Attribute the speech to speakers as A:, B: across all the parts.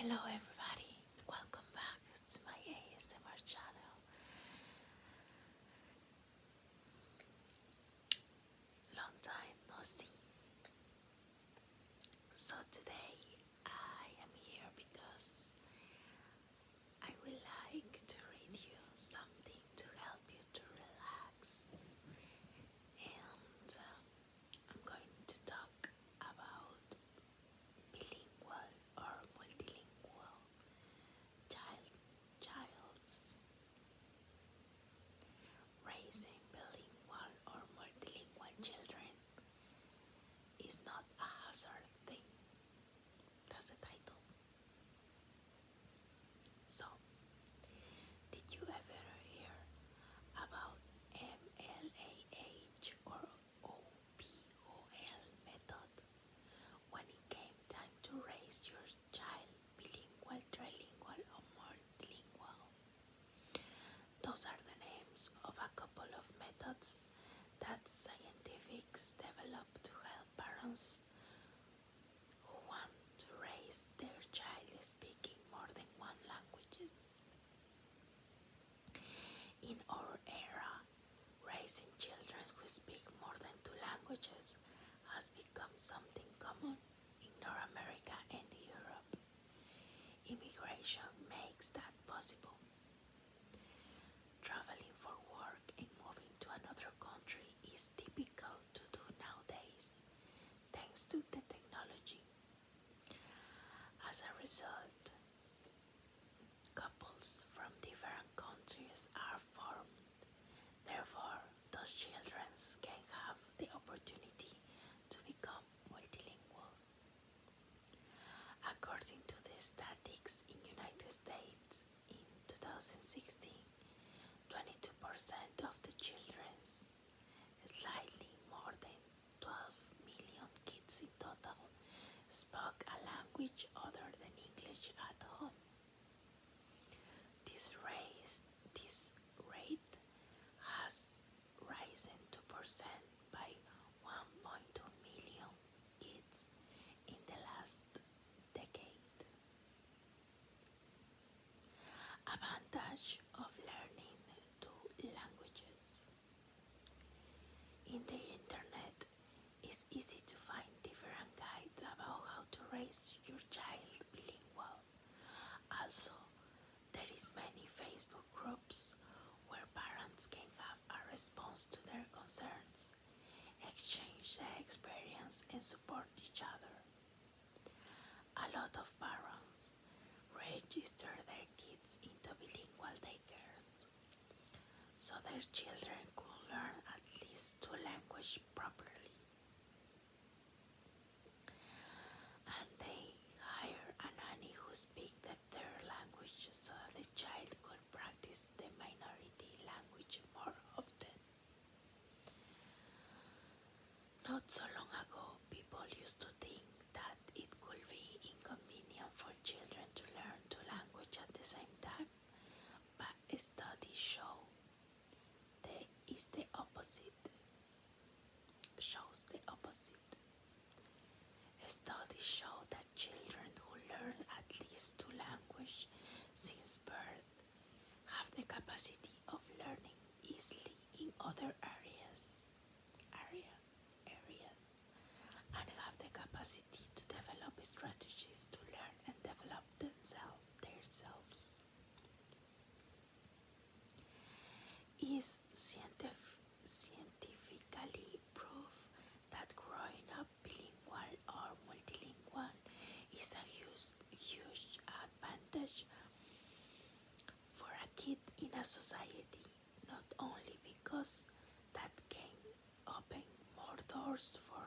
A: Hello everybody, welcome back to my ASMR channel. Long time no see. So today I am here because I would like to read you something to help you to relax. And I'm going to talk about bilingual or multilingual childs. Raising bilingual or multilingual children is not a hazard thing. That's the title. So, did you ever hear about MLAH or OPOL method when it came time to raise your child bilingual, trilingual, or multilingual? Those are the names of a couple of methods that scientists developed to help parents who want to raise their child speaking more than one languages. In our era, raising children who speak more than two languages has become something common in North America and Europe. Immigration makes that possible. Traveling for work and moving to another country is typical to do nowadays, thanks to the technology. As a result, couples from different countries are formed. Therefore, those children can have the opportunity to become multilingual. According to the statistics in United States in 2016, 22% of the children, slightly more than 12 million kids in total, spoke a language other than English at home. This rate has risen 2% by 1.2 million kids in the last decade. Advantage of learning two languages. In the internet, it's easy to find different guides about how to raise your child bilingual. Also, there is many Facebook groups where parents can have a response to their concerns, exchange their experience, and support each other. A lot of parents register their kids into bilingual daycares so their children could learn at least two languages properly. And they hire a nanny who speaks the third language so that the child could practice the minority language more often. Not so long ago, people used to think that it could be inconvenient for children to learn two languages at the same time, but studies show that is the opposite. Shows the opposite. Studies show that children who learn at least two languages since birth have the capacity of learning easily in other areas, and have the capacity to develop strategies to learn and develop themselves. Is scientifically proved that growing up bilingual or multilingual is a huge advantage for a kid in a society, not only because that can open more doors for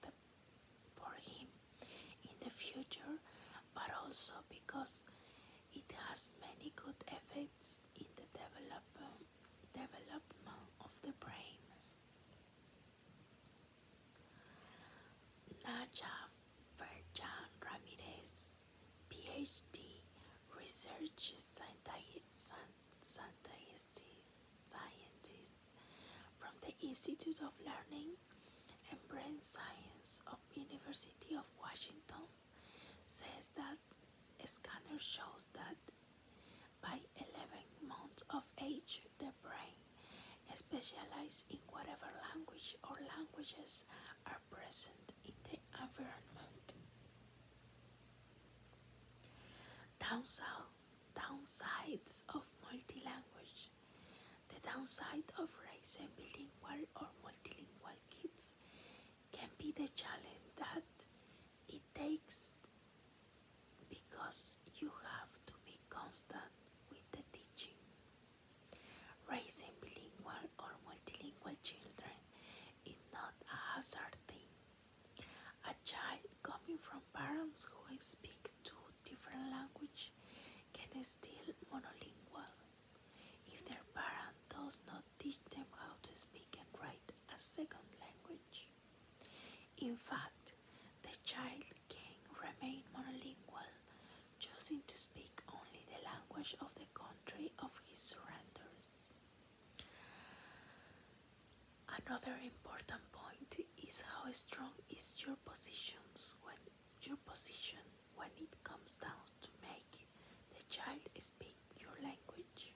A: the for him in the future, but also because it has many good effects in the development of the brain. Naja Ferjan Ramirez, PhD, research scientist from the Institute of Learning and Brain Science of University of Washington, scanner shows that by 11 months of age, the brain specializes in whatever language or languages are present in the environment. Downsides of multilanguage. The downside of raising bilingual or multilingual kids can be the challenge that it takes because you have to be constant with the teaching. Raising bilingual or multilingual children is not a hazard thing. A child coming from parents who speak two different languages can still monolingual if their parent does not teach them how to speak and write a second language. In fact, the child can remain monolingual, choosing to speak only the language of the country of his surroundings. Another important point is how strong is your position when it comes down to make the child speak your language.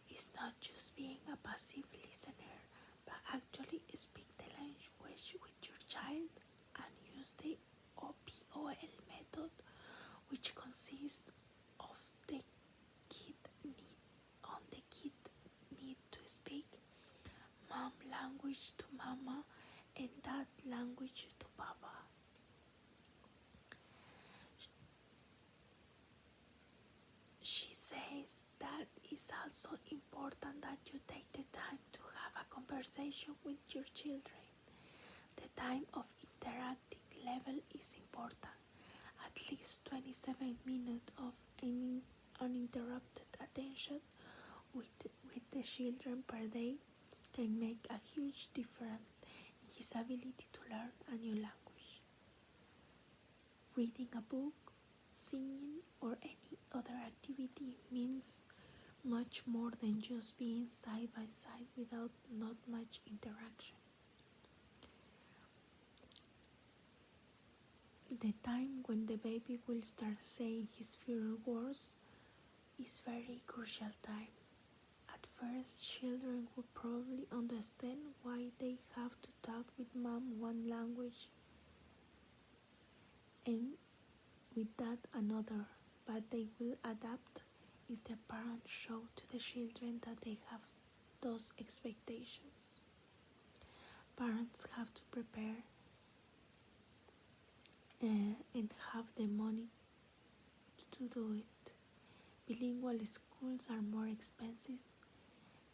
A: It's not just being a passive listener, but actually speak the language with your child and use the OPOL method, which consists of the kid need to speak mom language to mama and dad language to papa. She says that it's also important that you take the time to have a conversation with your children. The time of interacting level is important. At least 27 minutes of uninterrupted attention with the children per day can make a huge difference in his ability to learn a new language. Reading a book, singing, or any other activity means much more than just being side by side without not much interaction. The time when the baby will start saying his first words is very crucial time. At first, children will probably understand why they have to talk with mom one language and with that another, but they will adapt if the parents show to the children that they have those expectations. Parents have to prepare and have the money to do it. Bilingual schools are more expensive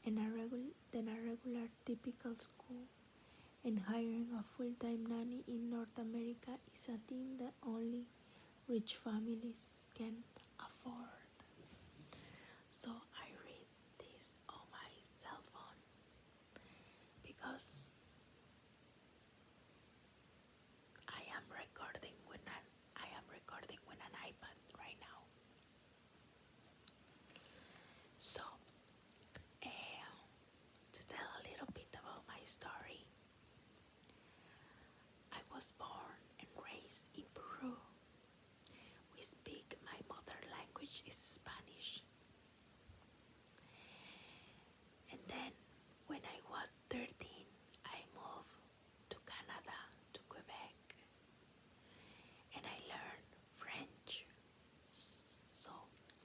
A: than a regular typical school, and hiring a full-time nanny in North America is a thing that only rich families can afford. So I read this on my cell phone because I am recording with an iPad right now. So to tell a little bit about my story, I was born and raised in Peru. We speak, my mother language is Spanish. And then when I was 13, I moved to Canada, to Quebec, and I learned French. So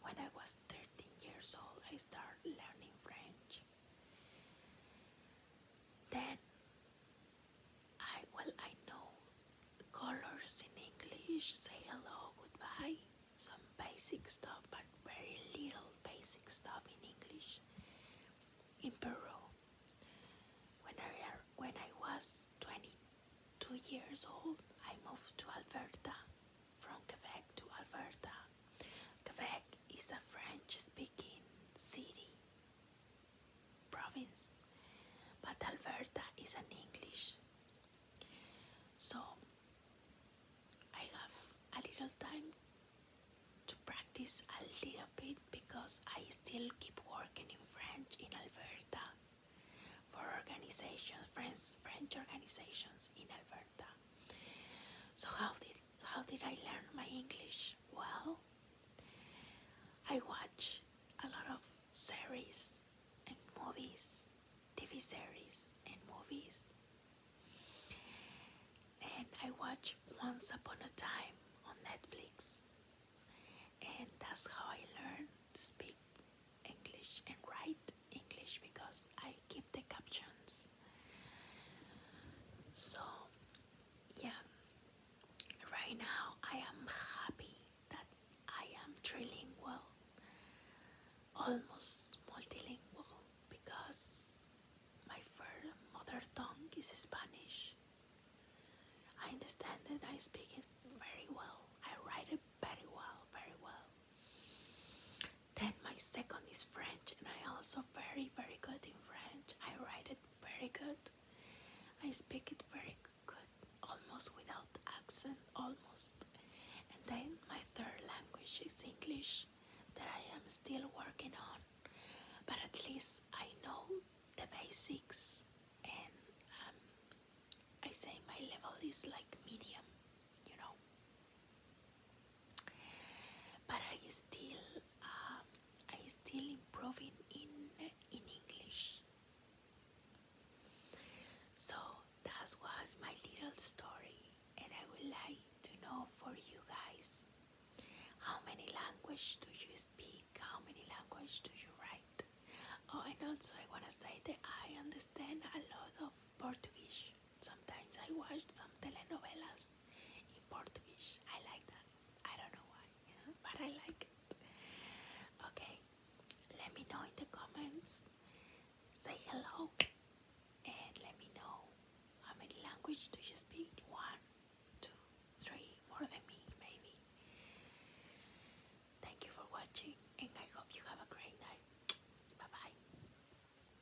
A: when I was 13 years old, I started learning French. Then I know colors in English, say hello, goodbye, some basic stuff, but very little basic stuff in English. In Peru, when I was 22 years old, I moved to Alberta, from Quebec to Alberta. Quebec is a French-speaking city, province, but Alberta is an English. So I have a little time to practice a little bit because I still keep working in French in Alberta for organizations, French organizations in Alberta. So how did I learn my English? Well, series and movies, TV series and movies. And I watched Once Upon a Time on Netflix, and that's how I learned to speak English and write English because I keep the captions. So, yeah, right now I am happy that I am trilingual, almost multilingual, because my first mother tongue is Spanish. I understand it, I speak it very well, I write it very well, very well. Then my second is French, and I also very good in French. I write it very good. I speak it very good, almost without accent, almost. And then my third language is English, that I am still working on. But at least I know the basics, and I say my level is like medium, you know. But I still improving in English. So that was my little story, and I would like to know for you guys, how many languages do you speak? How many languages do you write? Oh, and also I want to say that I understand a lot of Portuguese. Sometimes I watch some telenovelas in Portuguese. I like that. I don't know why, but I like it. Okay, let me know in the comments. Say hello and let me know how many languages do you speak.